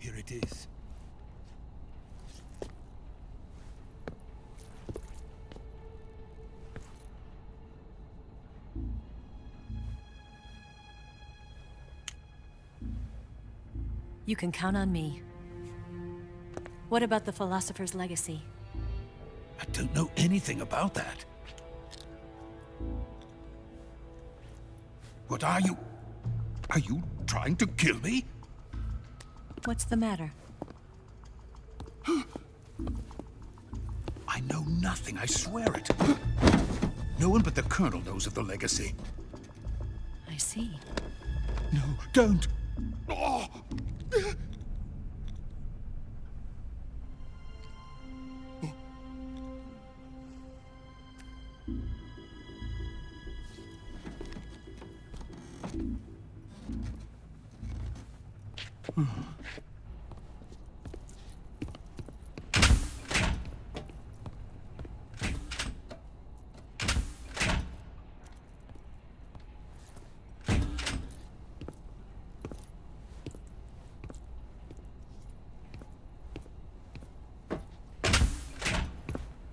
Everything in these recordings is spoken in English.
Here it is. You can count on me. What about the philosopher's legacy? I don't know anything about that. What are you? Are you trying to kill me? What's the matter? I know nothing, I swear it. No one but the Colonel knows of the legacy. I see. No, don't! Oh.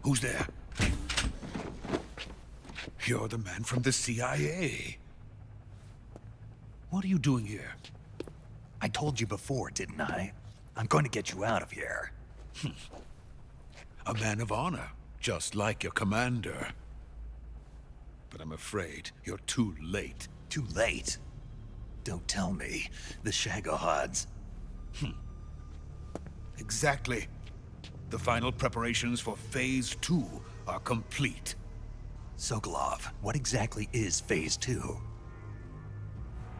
Who's there? You're the man from the CIA. What are you doing here? I told you before, didn't I? I'm going to get you out of here. A man of honor, just like your commander. But I'm afraid you're too late. Too late? Don't tell me. The Shagohods. Exactly. The final preparations for Phase 2 are complete. Sokolov, what exactly is Phase 2?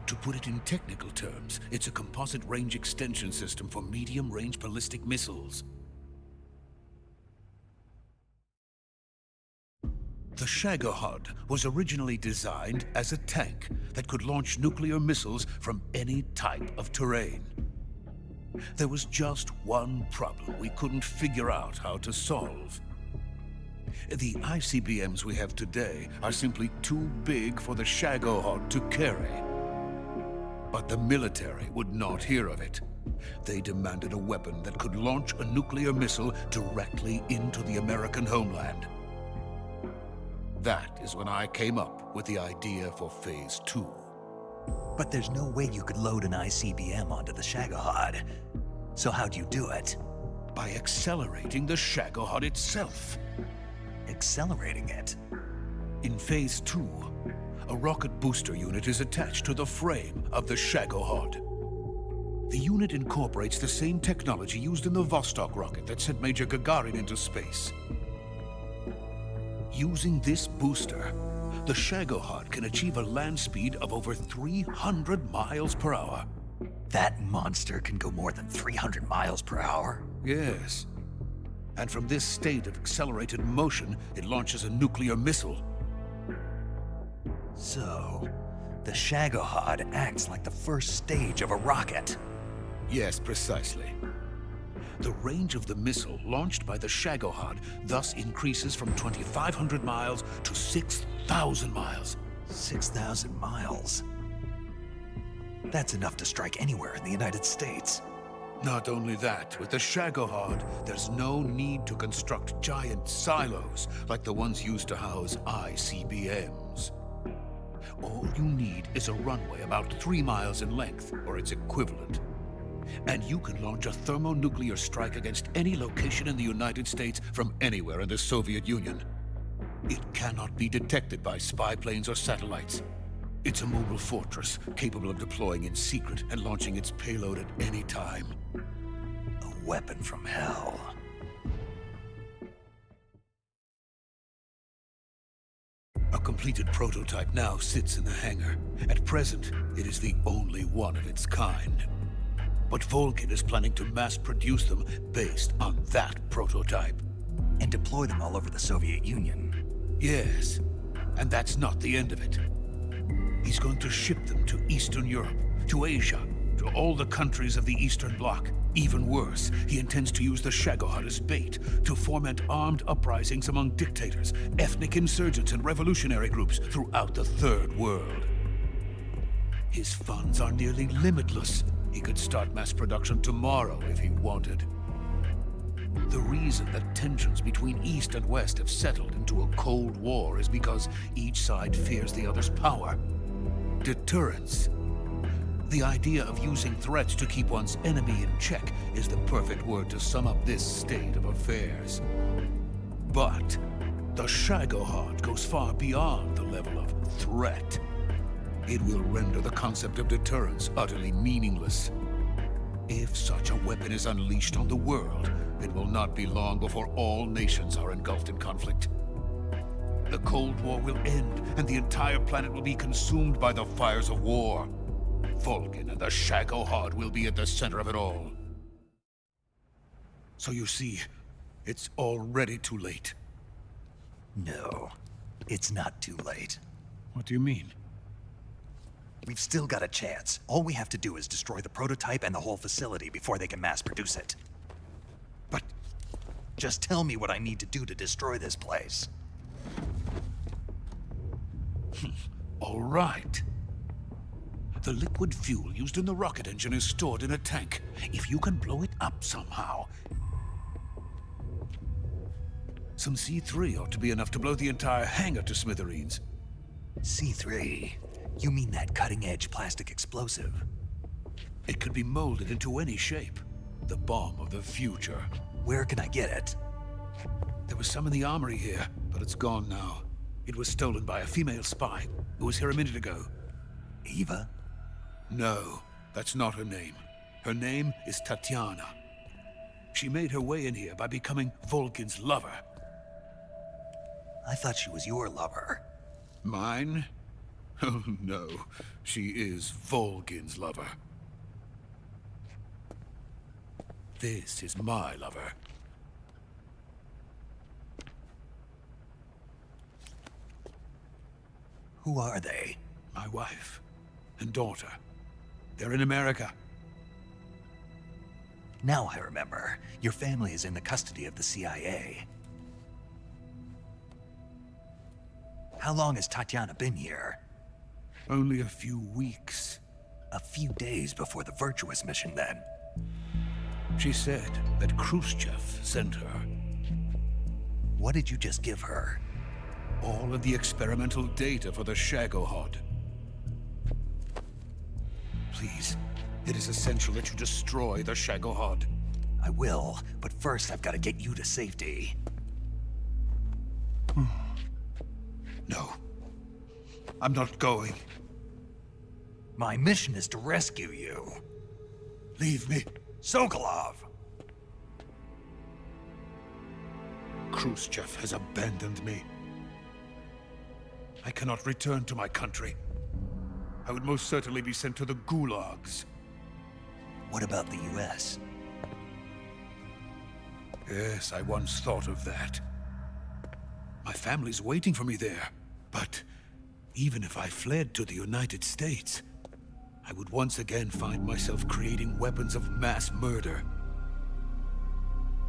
To put it in technical terms, it's a composite range extension system for medium-range ballistic missiles. The Shagohod was originally designed as a tank that could launch nuclear missiles from any type of terrain. There was just one problem we couldn't figure out how to solve. The ICBMs we have today are simply too big for the Shagohod to carry. But the military would not hear of it. They demanded a weapon that could launch a nuclear missile directly into the American homeland. That is when I came up with the idea for Phase 2. But there's no way you could load an ICBM onto the Shagohod. So how'd you do it? By accelerating the Shagohod itself. Accelerating it? In Phase 2, a rocket booster unit is attached to the frame of the Shagohod. The unit incorporates the same technology used in the Vostok rocket that sent Major Gagarin into space. Using this booster, the Shagohod can achieve a land speed of over 300 miles per hour. That monster can go more than 300 miles per hour? Yes. And from this state of accelerated motion, it launches a nuclear missile. So, the Shagohod acts like the first stage of a rocket. Yes, precisely. The range of the missile launched by the Shagohod thus increases from 2,500 miles to 6,000 miles. 6,000 miles? That's enough to strike anywhere in the United States. Not only that, with the Shagohod, there's no need to construct giant silos like the ones used to house ICBMs. All you need is a runway about 3 miles in length, or its equivalent. And you can launch a thermonuclear strike against any location in the United States from anywhere in the Soviet Union. It cannot be detected by spy planes or satellites. It's a mobile fortress, capable of deploying in secret and launching its payload at any time. A weapon from hell. A completed prototype now sits in the hangar. At present, it is the only one of its kind. But Volgin is planning to mass-produce them based on that prototype. And deploy them all over the Soviet Union. Yes, and that's not the end of it. He's going to ship them to Eastern Europe, to Asia, to all the countries of the Eastern Bloc. Even worse, he intends to use the Shagohod as bait to foment armed uprisings among dictators, ethnic insurgents, and revolutionary groups throughout the Third World. His funds are nearly limitless, He could start mass production tomorrow if he wanted. The reason that tensions between East and West have settled into a Cold War is because each side fears the other's power. Deterrence. The idea of using threats to keep one's enemy in check is the perfect word to sum up this state of affairs. But the Shagohod goes far beyond the level of threat. It will render the concept of deterrence utterly meaningless. If such a weapon is unleashed on the world, it will not be long before all nations are engulfed in conflict. The Cold War will end, and the entire planet will be consumed by the fires of war. Volgin and the Shagohod will be at the center of it all. So you see, it's already too late. No, it's not too late. What do you mean? We've still got a chance. All we have to do is destroy the prototype and the whole facility before they can mass produce it. But just tell me what I need to do to destroy this place. all right. The liquid fuel used in the rocket engine is stored in a tank. If you can blow it up somehow... Some C3 ought to be enough to blow the entire hangar to smithereens. C3? You mean that cutting-edge plastic explosive? It could be molded into any shape. The bomb of the future. Where can I get it? There was some in the armory here, but it's gone now. It was stolen by a female spy who was here a minute ago. Eva? No, that's not her name. Her name is Tatiana. She made her way in here by becoming Volgin's lover. I thought she was your lover. Mine? Oh no, she is Volgin's lover. This is my lover. Who are they? My wife and daughter. They're in America. Now I remember. Your family is in the custody of the CIA. How long has Tatiana been here? Only a few weeks. A few days before the Virtuous mission, then. She said that Khrushchev sent her. What did you just give her? All of the experimental data for the Shagohod. Please, it is essential that you destroy the Shagohod. I will, but first I've got to get you to safety. No. I'm not going. My mission is to rescue you. Leave me. Sokolov! Khrushchev has abandoned me. I cannot return to my country. I would most certainly be sent to the gulags. What about the US? Yes, I once thought of that. My family's waiting for me there. But even if I fled to the United States, I would once again find myself creating weapons of mass murder.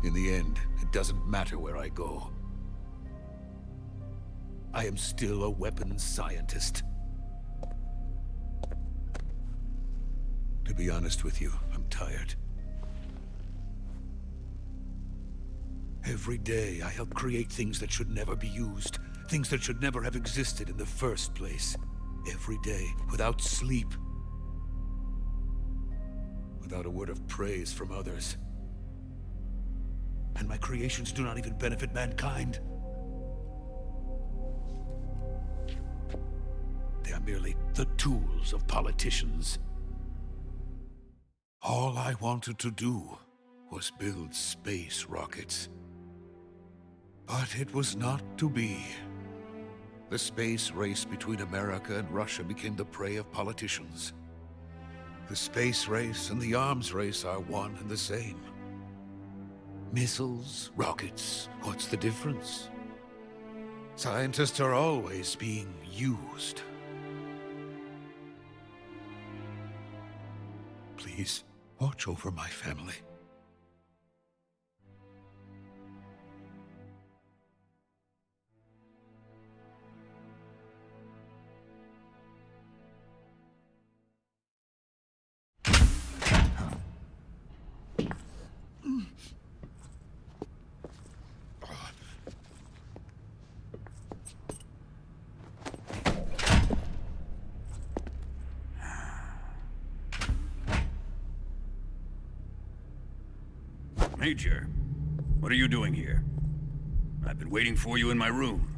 In the end, it doesn't matter where I go. I am still a weapons scientist. To be honest with you, I'm tired. Every day, I help create things that should never be used. Things that should never have existed in the first place. Every day, without sleep. Without a word of praise from others. And my creations do not even benefit mankind. They are merely the tools of politicians. All I wanted to do was build space rockets. But it was not to be. The space race between America and Russia became the prey of politicians. The space race and the arms race are one and the same. Missiles, rockets, what's the difference? Scientists are always being used. Please, watch over my family. Major, what are you doing here? I've been waiting for you in my room.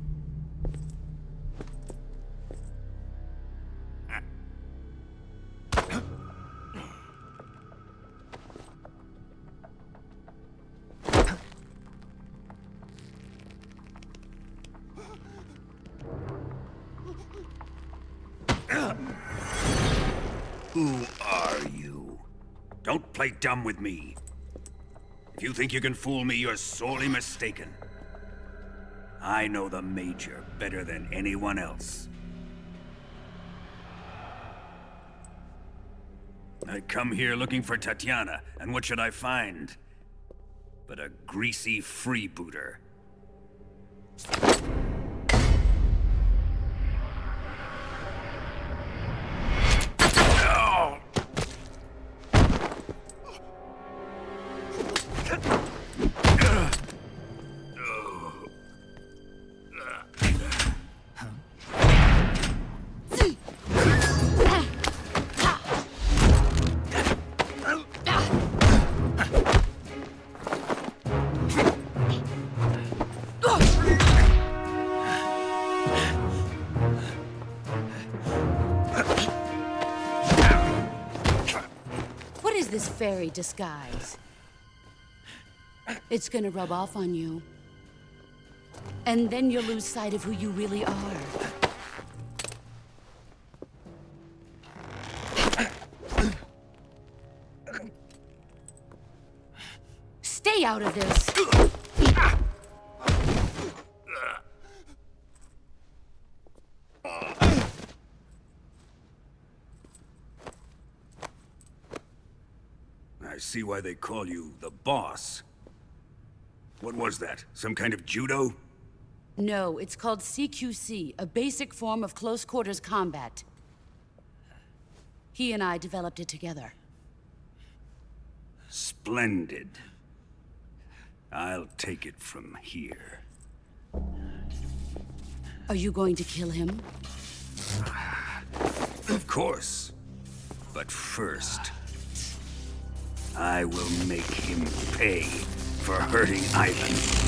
Who are you? Don't play dumb with me. If you think you can fool me, you're sorely mistaken. I know the Major better than anyone else. I come here looking for Tatiana, and what should I find? But a greasy freebooter. This fairy disguise. It's gonna rub off on you. And then you'll lose sight of who you really are. Stay out of this! I see why they call you the boss. What was that? Some kind of judo? No, it's called CQC, a basic form of close quarters combat. He and I developed it together. Splendid. I'll take it from here. Are you going to kill him? Of course. But first, I will make him pay for hurting Ivan.